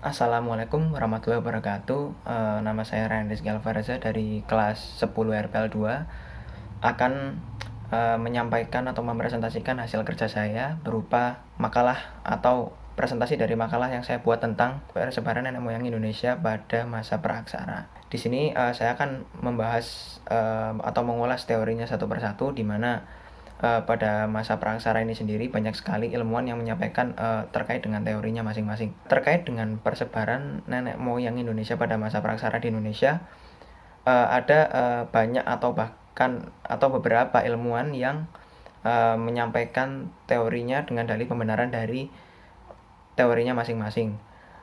Assalamualaikum warahmatullahi wabarakatuh. Nama saya Ryan Rizky Alvareza dari kelas 10 RPL 2 akan menyampaikan atau mempresentasikan hasil kerja saya berupa makalah atau presentasi dari makalah yang saya buat tentang persebaran nenek moyang Indonesia pada masa praaksara. Di sini saya akan membahas atau mengulas teorinya satu persatu, di mana pada masa praaksara ini sendiri banyak sekali ilmuwan yang menyampaikan terkait dengan teorinya masing-masing. Terkait dengan persebaran nenek moyang Indonesia pada masa praaksara di Indonesia, ada banyak atau beberapa ilmuwan yang menyampaikan teorinya dengan dalih pembenaran dari teorinya masing-masing.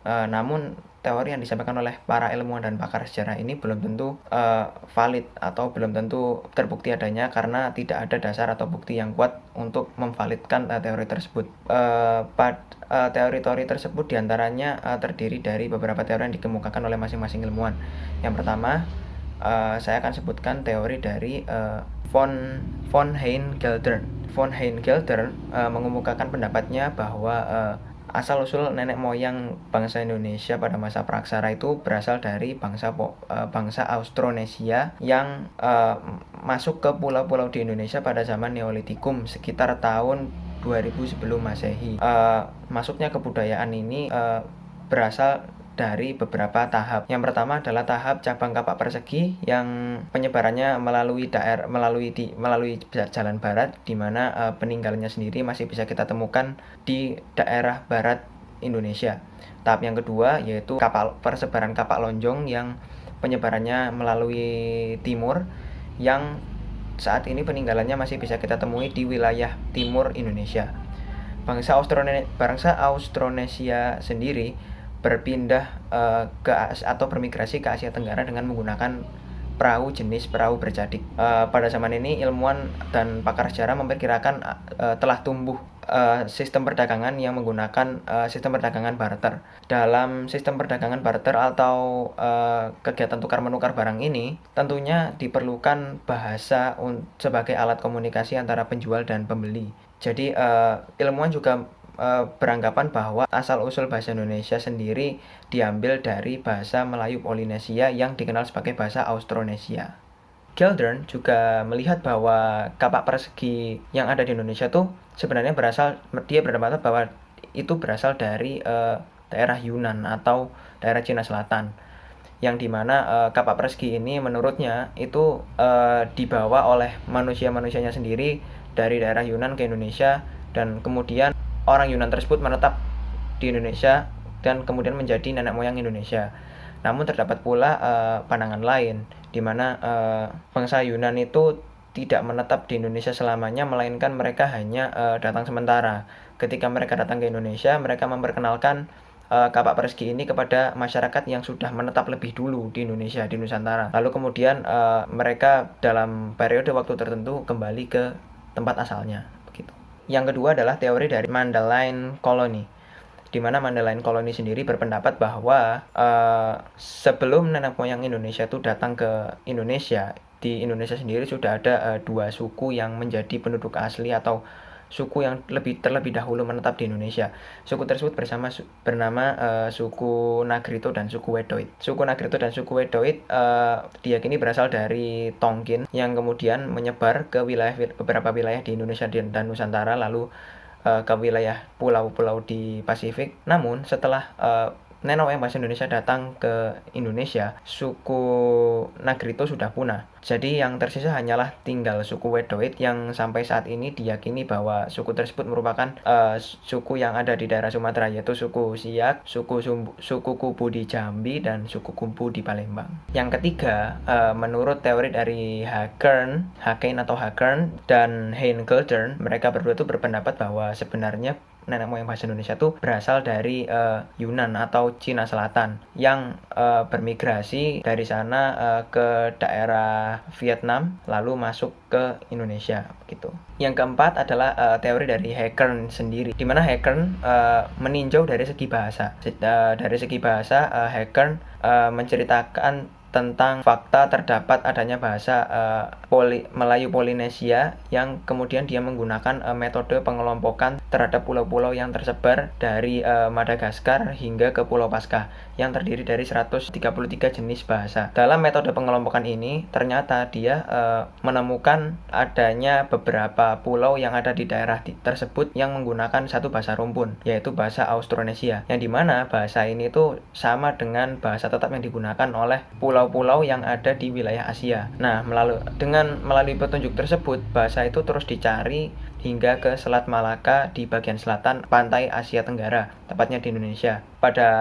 Namun teori yang disampaikan oleh para ilmuwan dan pakar sejarah ini belum tentu valid atau belum tentu terbukti adanya, karena tidak ada dasar atau bukti yang kuat untuk memvalidkan teori tersebut. Teori-teori tersebut diantaranya terdiri dari beberapa teori yang dikemukakan oleh masing-masing ilmuwan. Yang pertama, saya akan sebutkan teori dari von Hein-Geldern. Von Hein-Geldern mengemukakan pendapatnya bahwa asal-usul nenek moyang bangsa Indonesia pada masa praaksara itu berasal dari bangsa Austronesia yang masuk ke pulau-pulau di Indonesia pada zaman Neolitikum sekitar tahun 2000 sebelum Masehi. Masuknya kebudayaan ini berasal dari beberapa tahap. Yang pertama adalah tahap cabang kapak persegi yang penyebarannya melalui jalan barat, di mana peninggalannya sendiri masih bisa kita temukan di daerah barat Indonesia. Tahap yang kedua yaitu persebaran kapak lonjong yang penyebarannya melalui timur, yang saat ini peninggalannya masih bisa kita temui di wilayah timur Indonesia. Bangsa Austronesia sendiri berpindah atau bermigrasi ke Asia Tenggara dengan menggunakan jenis perahu berjadik. Pada zaman ini ilmuwan dan pakar sejarah memperkirakan telah tumbuh sistem perdagangan yang menggunakan sistem perdagangan barter. Dalam sistem perdagangan barter atau kegiatan tukar menukar barang ini, tentunya diperlukan bahasa sebagai alat komunikasi antara penjual dan pembeli. Jadi ilmuwan juga beranggapan bahwa asal-usul bahasa Indonesia sendiri diambil dari bahasa Melayu Polinesia yang dikenal sebagai bahasa Austronesia. Geldern juga melihat bahwa kapak persegi yang ada di Indonesia tuh sebenarnya dia berpendapat bahwa itu berasal dari daerah Yunan atau daerah Cina Selatan, yang dimana kapak persegi ini menurutnya itu dibawa oleh manusianya sendiri dari daerah Yunan ke Indonesia, dan kemudian orang Yunan tersebut menetap di Indonesia dan kemudian menjadi nenek moyang Indonesia. Namun terdapat pula pandangan lain, di mana bangsa Yunan itu tidak menetap di Indonesia selamanya, melainkan mereka hanya datang sementara. Ketika mereka datang ke Indonesia, mereka memperkenalkan kapak persegi ini kepada masyarakat yang sudah menetap lebih dulu di Indonesia, di Nusantara. Lalu kemudian mereka dalam periode waktu tertentu kembali ke tempat asalnya. Yang kedua adalah teori dari Mandalay Colony, di mana Mandalay Colony sendiri berpendapat bahwa sebelum nenek moyang Indonesia itu datang ke Indonesia, di Indonesia sendiri sudah ada dua suku yang menjadi penduduk asli atau suku yang terlebih dahulu menetap di Indonesia. Suku tersebut bernama suku Nagrito dan suku Wedoid. Suku Nagrito dan suku Wedoid diyakini berasal dari Tongkin yang kemudian menyebar ke beberapa wilayah di Indonesia dan Nusantara, lalu ke wilayah pulau-pulau di Pasifik. Namun setelah nenek moyang bahasa Indonesia datang ke Indonesia, suku Nagrito sudah punah. Jadi yang tersisa hanyalah tinggal suku Wedoid yang sampai saat ini diyakini bahwa suku tersebut merupakan suku yang ada di daerah Sumatera, yaitu suku Siak, suku Kubu di Jambi, dan suku Kubu di Palembang. Yang ketiga, menurut teori dari Hackern dan Hein-Geldern, mereka berdua itu berpendapat bahwa sebenarnya nenek moyang bahasa Indonesia itu berasal dari Yunan atau Cina Selatan yang bermigrasi dari sana ke daerah Vietnam lalu masuk ke Indonesia begitu. Yang keempat adalah teori dari Hackern sendiri, di mana Hackern meninjau dari segi bahasa. Dari segi bahasa, Hackern menceritakan tentang fakta terdapat adanya bahasa Melayu Polinesia yang kemudian dia menggunakan metode pengelompokan terhadap pulau-pulau yang tersebar dari Madagaskar hingga ke Pulau Paskah yang terdiri dari 133 jenis bahasa. Dalam metode pengelompokan ini ternyata dia menemukan adanya beberapa pulau yang ada di daerah tersebut yang menggunakan satu bahasa rumpun, yaitu bahasa Austronesia, yang dimana bahasa ini tuh sama dengan bahasa tetap yang digunakan oleh pulau-pulau yang ada di wilayah Asia. Nah, melalui petunjuk tersebut, bahasa itu terus dicari hingga ke Selat Malaka di bagian selatan pantai Asia Tenggara, tepatnya di Indonesia. Pada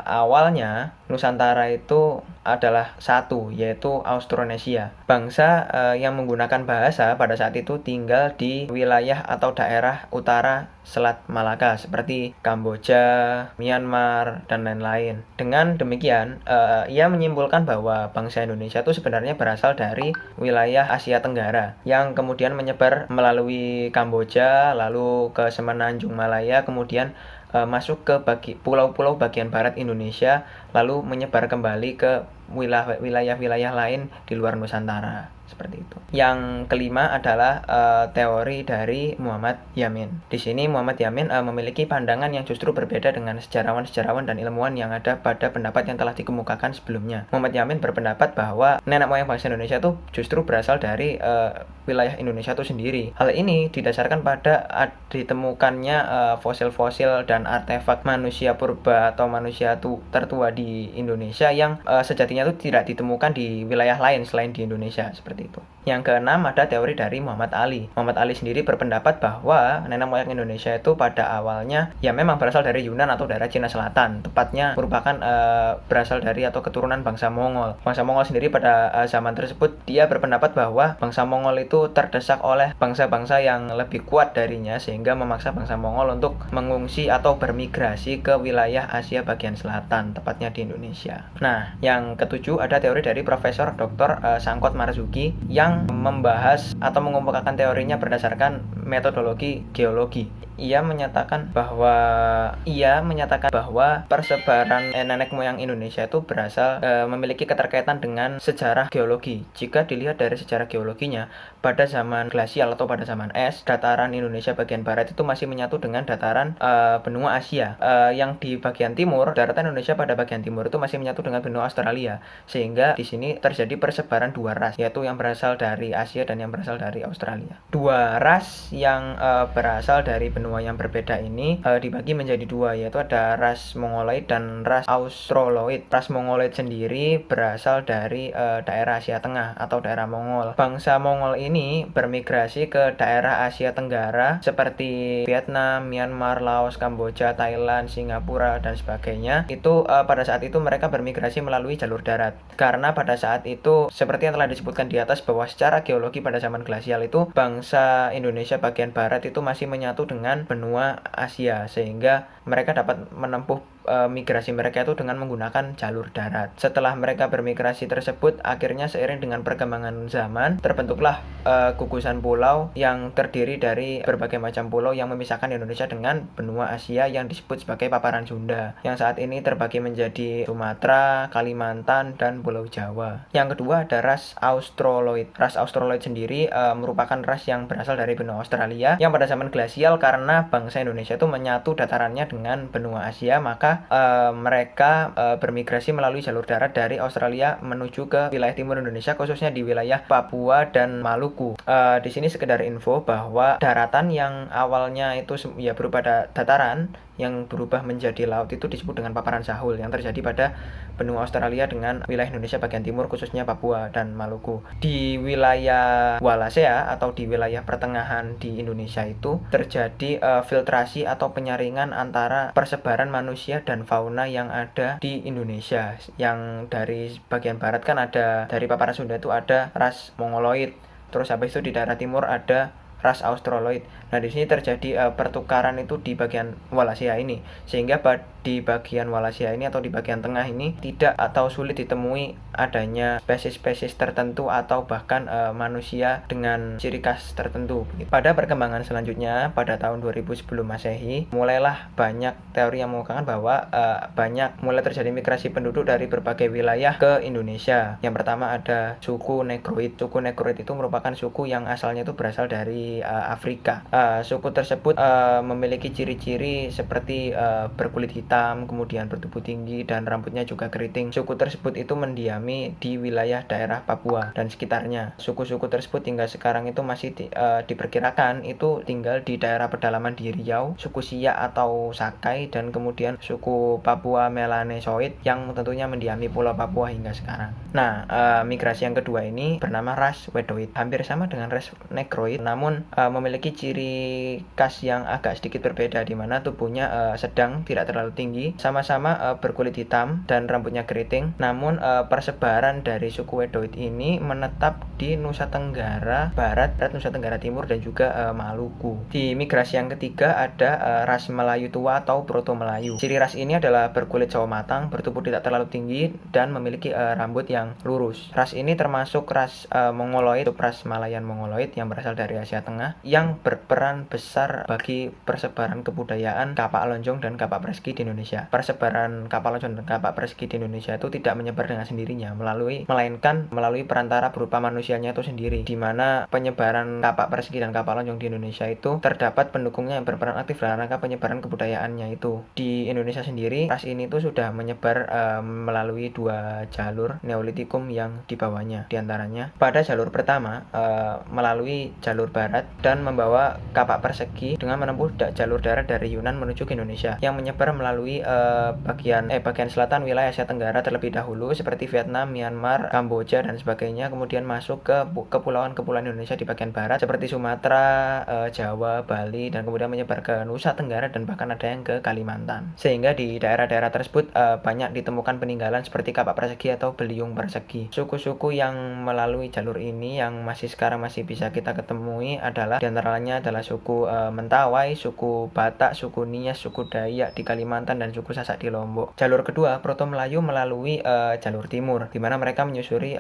awalnya, Nusantara itu adalah satu, yaitu Austronesia. Bangsa yang menggunakan bahasa pada saat itu tinggal di wilayah atau daerah utara Selat Malaka, seperti Kamboja, Myanmar, dan lain-lain. Dengan demikian, ia menyimpulkan bahwa bangsa Indonesia itu sebenarnya berasal dari wilayah Asia Tenggara, yang kemudian menyebar melalui Kamboja, lalu ke Semenanjung Malaya, kemudian masuk ke pulau-pulau bagian barat Indonesia, lalu menyebar kembali ke wilayah-wilayah lain di luar Nusantara. Seperti itu. Yang kelima adalah teori dari Muhammad Yamin. Di sini Muhammad Yamin memiliki pandangan yang justru berbeda dengan sejarawan-sejarawan dan ilmuwan yang ada pada pendapat yang telah dikemukakan sebelumnya. Muhammad Yamin berpendapat bahwa nenek moyang bangsa Indonesia itu justru berasal dari wilayah Indonesia itu sendiri. Hal ini didasarkan pada ditemukannya fosil-fosil dan artefak manusia purba atau manusia tertua di Indonesia yang sejatinya itu tidak ditemukan di wilayah lain selain di Indonesia, seperti itu. Yang keenam ada teori dari Muhammad Ali. Muhammad Ali sendiri berpendapat bahwa nenek moyang Indonesia itu pada awalnya ya memang berasal dari Yunan atau daerah Cina Selatan, tepatnya merupakan berasal dari atau keturunan bangsa Mongol. Bangsa Mongol sendiri pada zaman tersebut dia berpendapat bahwa bangsa Mongol itu terdesak oleh bangsa-bangsa yang lebih kuat darinya, sehingga memaksa bangsa Mongol untuk mengungsi atau bermigrasi ke wilayah Asia bagian selatan, tepatnya di Indonesia. Nah, yang ketujuh ada teori dari Profesor Dr. Sangkot Marzuki yang membahas atau mengemukakan teorinya berdasarkan metodologi geologi. Ia menyatakan bahwa persebaran nenek moyang Indonesia itu berasal memiliki keterkaitan dengan sejarah geologi. Jika dilihat dari sejarah geologinya, pada zaman glasial atau pada zaman es, dataran Indonesia bagian barat itu masih menyatu dengan dataran benua Asia. Yang di bagian timur, daratan Indonesia pada bagian timur itu masih menyatu dengan benua Australia, sehingga di sini terjadi persebaran dua ras, yaitu yang berasal dari Asia dan yang berasal dari Australia. Dua ras yang berasal dari benua yang berbeda ini dibagi menjadi dua, yaitu ada ras Mongoloid dan ras Australoid. Ras Mongoloid sendiri berasal dari daerah Asia Tengah atau daerah Mongol. Bangsa Mongol ini bermigrasi ke daerah Asia Tenggara seperti Vietnam, Myanmar, Laos, Kamboja, Thailand, Singapura, dan sebagainya. Itu pada saat itu mereka bermigrasi melalui jalur darat, karena pada saat itu seperti yang telah disebutkan di atas bahwa secara geologi pada zaman glasial itu bangsa Indonesia bagian barat itu masih menyatu dengan benua Asia, sehingga mereka dapat menempuh migrasi mereka itu dengan menggunakan jalur darat. Setelah mereka bermigrasi tersebut, akhirnya seiring dengan perkembangan zaman terbentuklah gugusan pulau yang terdiri dari berbagai macam pulau yang memisahkan Indonesia dengan benua Asia yang disebut sebagai paparan Sunda, yang saat ini terbagi menjadi Sumatera, Kalimantan, dan Pulau Jawa. Yang kedua ada ras Australoid. Ras Australoid sendiri merupakan ras yang berasal dari benua Australia yang pada zaman glasial, karena bangsa Indonesia itu menyatu datarannya dengan benua Asia, maka mereka bermigrasi melalui jalur darat dari Australia menuju ke wilayah timur Indonesia, khususnya di wilayah Papua dan Maluku. Di sini sekedar info bahwa daratan yang awalnya itu ya berupa dataran yang berubah menjadi laut itu disebut dengan paparan Sahul yang terjadi pada benua Australia dengan wilayah Indonesia bagian timur, khususnya Papua dan Maluku. Di wilayah Wallacea atau di wilayah pertengahan di Indonesia itu terjadi filtrasi atau penyaringan antara persebaran manusia dan fauna yang ada di Indonesia. Yang dari bagian barat kan ada, dari paparan Sunda itu ada ras Mongoloid, terus habis itu di daerah timur ada ras Australoid. Nah, di sini terjadi pertukaran itu di bagian Wallacea ini, sehingga di bagian Wallacea ini atau di bagian tengah ini tidak atau sulit ditemui adanya spesies-spesies tertentu atau bahkan manusia dengan ciri khas tertentu. Pada perkembangan selanjutnya pada tahun 2000 sebelum Masehi, mulailah banyak teori yang mengungkapkan bahwa mulai terjadi migrasi penduduk dari berbagai wilayah ke Indonesia. Yang pertama ada suku Negroid. Suku Negroid itu merupakan suku yang asalnya itu berasal dari dari Afrika. Suku tersebut memiliki ciri-ciri seperti berkulit hitam, kemudian bertubuh tinggi dan rambutnya juga keriting. Suku tersebut itu mendiami di wilayah daerah Papua dan sekitarnya. Suku-suku tersebut hingga sekarang itu masih diperkirakan itu tinggal di daerah pedalaman di Riau, suku Siak atau Sakai, dan kemudian suku Papua Melanesoid yang tentunya mendiami Pulau Papua hingga sekarang. Nah, migrasi yang kedua ini bernama ras Wedoid. Hampir sama dengan ras Negroid, namun memiliki ciri khas yang agak sedikit berbeda, di mana tubuhnya sedang, tidak terlalu tinggi, sama-sama berkulit hitam dan rambutnya keriting. Namun persebaran dari suku Wedoid ini menetap di Nusa Tenggara Barat, Nusa Tenggara Timur, dan juga Maluku. Di migrasi yang ketiga ada ras Melayu tua atau Proto Melayu. Ciri ras ini adalah berkulit sawo matang, bertubuh tidak terlalu tinggi, dan memiliki rambut yang lurus. Ras ini termasuk ras Mongoloid, ras Malayan Mongoloid yang berasal dari Asia Tengah, yang berperan besar bagi persebaran kebudayaan kapak lonjong dan kapak persegi di Indonesia. Persebaran kapak lonjong dan kapak persegi di Indonesia itu tidak menyebar dengan sendirinya, melainkan melalui perantara berupa manusianya itu sendiri, di mana penyebaran kapak persegi dan kapak lonjong di Indonesia itu terdapat pendukungnya yang berperan aktif dalam rangka penyebaran kebudayaannya itu. Di Indonesia sendiri, ras ini tuh sudah menyebar melalui 2 jalur Neolitikum yang dibawanya. Di antaranya pada jalur pertama melalui jalur barat dan membawa kapak persegi dengan menempuh jalur darat dari Yunan menuju ke Indonesia, yang menyebar melalui bagian selatan wilayah Asia Tenggara terlebih dahulu seperti Vietnam, Myanmar, Kamboja dan sebagainya, kemudian masuk ke kepulauan-kepulauan Indonesia di bagian barat seperti Sumatera, Jawa, Bali, dan kemudian menyebar ke Nusa Tenggara dan bahkan ada yang ke Kalimantan. Sehingga di daerah-daerah tersebut banyak ditemukan peninggalan seperti kapak persegi atau beliung persegi. Suku-suku yang melalui jalur ini yang sekarang masih bisa kita ketemui adalah diantaranya adalah suku Mentawai, suku Batak, suku Nias, suku Dayak di Kalimantan, dan suku Sasak di Lombok. Jalur kedua, Proto Melayu melalui jalur timur, di mana mereka menyusuri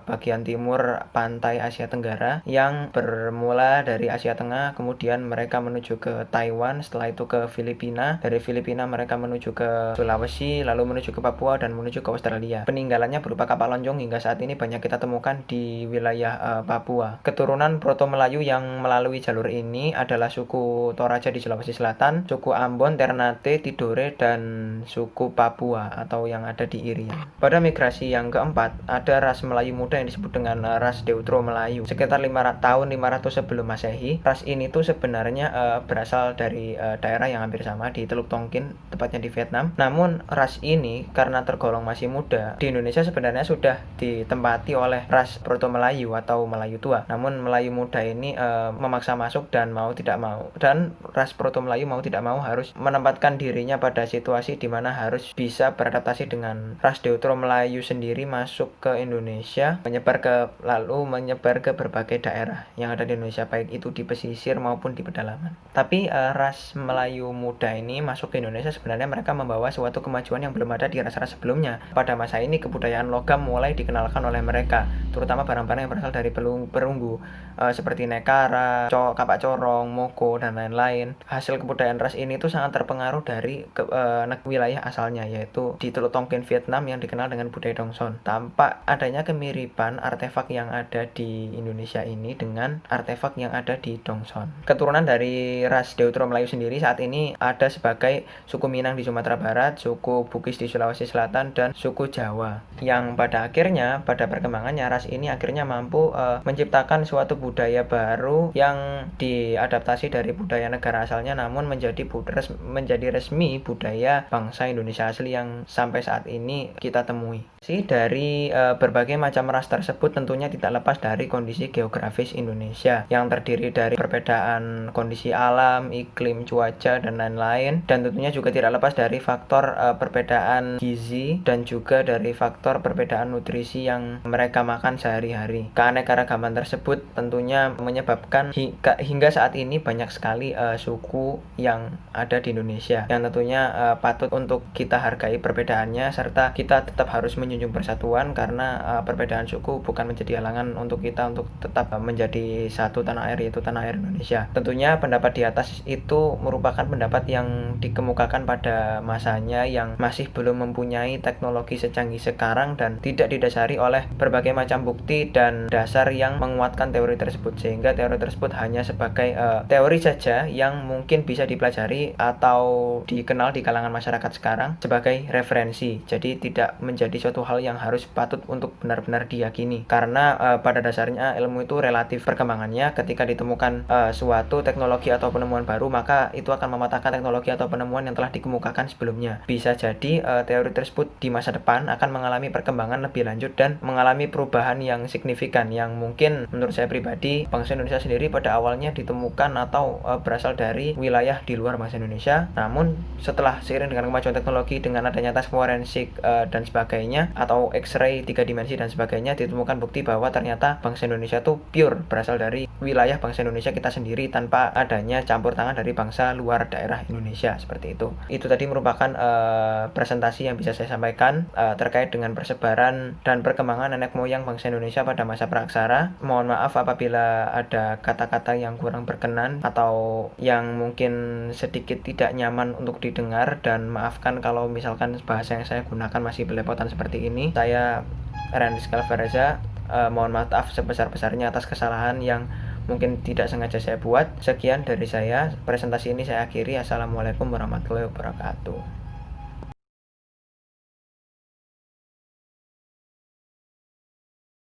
bagian timur pantai Asia Tenggara yang bermula dari Asia Tengah, kemudian mereka menuju ke Taiwan, setelah itu ke Filipina, dari Filipina mereka menuju ke Sulawesi, lalu menuju ke Papua dan menuju ke Australia. Peninggalannya berupa kapal lonjong hingga saat ini banyak kita temukan di wilayah Papua. Keturunan Proto Melayu yang melalui jalur ini adalah suku Toraja di Sulawesi Selatan, suku Ambon, Ternate, Tidore, dan suku Papua atau yang ada di Irian. Pada migrasi yang keempat, ada ras Melayu muda yang disebut dengan ras Deutero Melayu. Sekitar tahun 500 sebelum Masehi, ras ini tuh sebenarnya berasal dari daerah yang hampir sama di Teluk Tonkin, tepatnya di Vietnam. Namun ras ini karena tergolong masih muda, di Indonesia sebenarnya sudah ditempati oleh ras Proto Melayu atau Melayu tua. Namun Melayu muda ini memaksa masuk dan ras Proto Melayu mau tidak mau harus menempatkan dirinya pada situasi di mana harus bisa beradaptasi dengan ras Deutero Melayu sendiri masuk ke Indonesia, menyebar ke berbagai daerah yang ada di Indonesia, baik itu di pesisir maupun di pedalaman. Tapi ras Melayu muda ini masuk ke Indonesia, sebenarnya mereka membawa suatu kemajuan yang belum ada di ras-ras sebelumnya. Pada masa ini kebudayaan logam mulai dikenalkan oleh mereka, terutama barang-barang yang berasal dari perunggu seperti nekara, kapak corong, moko, dan lain-lain. Hasil kebudayaan ras ini tuh sangat terpengaruh dari wilayah asalnya, yaitu di Teluk Tonkin Vietnam yang dikenal dengan budaya Dongson. Tampak adanya kemiripan artefak yang ada di Indonesia ini dengan artefak yang ada di Dongson. Keturunan dari ras Deutero Melayu sendiri saat ini ada sebagai suku Minang di Sumatera Barat, suku Bugis di Sulawesi Selatan, dan suku Jawa. Yang pada perkembangannya ras ini akhirnya mampu menciptakan suatu budaya baru yang diadaptasi dari budaya negara asalnya, namun menjadi resmi budaya bangsa Indonesia asli yang sampai saat ini kita temui. Dari berbagai macam ras tersebut tentunya tidak lepas dari kondisi geografis Indonesia yang terdiri dari perbedaan kondisi alam, iklim, cuaca, dan lain-lain, dan tentunya juga tidak lepas dari faktor perbedaan gizi dan juga dari faktor perbedaan nutrisi yang mereka makan sehari-hari. Keanekaragaman tersebut tentunya menyebabkan hingga saat ini banyak sekali suku yang ada di Indonesia, yang tentunya patut untuk kita hargai perbedaannya, serta kita tetap harus menjunjung persatuan, karena perbedaan suku bukan menjadi halangan untuk kita untuk tetap menjadi satu tanah air, yaitu tanah air Indonesia. Tentunya pendapat di atas itu merupakan pendapat yang dikemukakan pada masanya yang masih belum mempunyai teknologi secanggih sekarang dan tidak didasari oleh berbagai macam bukti dan dasar yang menguatkan teori tersebut, sehingga teori teori tersebut hanya sebagai teori saja yang mungkin bisa dipelajari atau dikenal di kalangan masyarakat sekarang sebagai referensi. Jadi tidak menjadi suatu hal yang harus patut untuk benar-benar diyakini, karena pada dasarnya ilmu itu relatif perkembangannya. Ketika ditemukan suatu teknologi atau penemuan baru, maka itu akan mematahkan teknologi atau penemuan yang telah dikemukakan sebelumnya. Bisa jadi teori tersebut di masa depan akan mengalami perkembangan lebih lanjut dan mengalami perubahan yang signifikan, yang mungkin menurut saya pribadi, bangsa Indonesia sendiri pada awalnya ditemukan atau berasal dari wilayah di luar bangsa Indonesia. Namun setelah seiring dengan kemajuan teknologi, dengan adanya tes forensik dan sebagainya, atau X-ray 3 dimensi dan sebagainya, ditemukan bukti bahwa ternyata bangsa Indonesia itu pure berasal dari wilayah bangsa Indonesia kita sendiri tanpa adanya campur tangan dari bangsa luar daerah Indonesia, seperti itu. Itu tadi merupakan presentasi yang bisa saya sampaikan terkait dengan persebaran dan perkembangan nenek moyang bangsa Indonesia pada masa praksara. Mohon maaf apabila ada kata-kata yang kurang berkenan atau yang mungkin sedikit tidak nyaman untuk didengar, dan maafkan kalau misalkan bahasa yang saya gunakan masih belepotan seperti ini. Saya Randy Skalvareza, mohon maaf sebesar-besarnya atas kesalahan yang mungkin tidak sengaja saya buat. Sekian dari saya, presentasi ini saya akhiri. Assalamualaikum warahmatullahi wabarakatuh.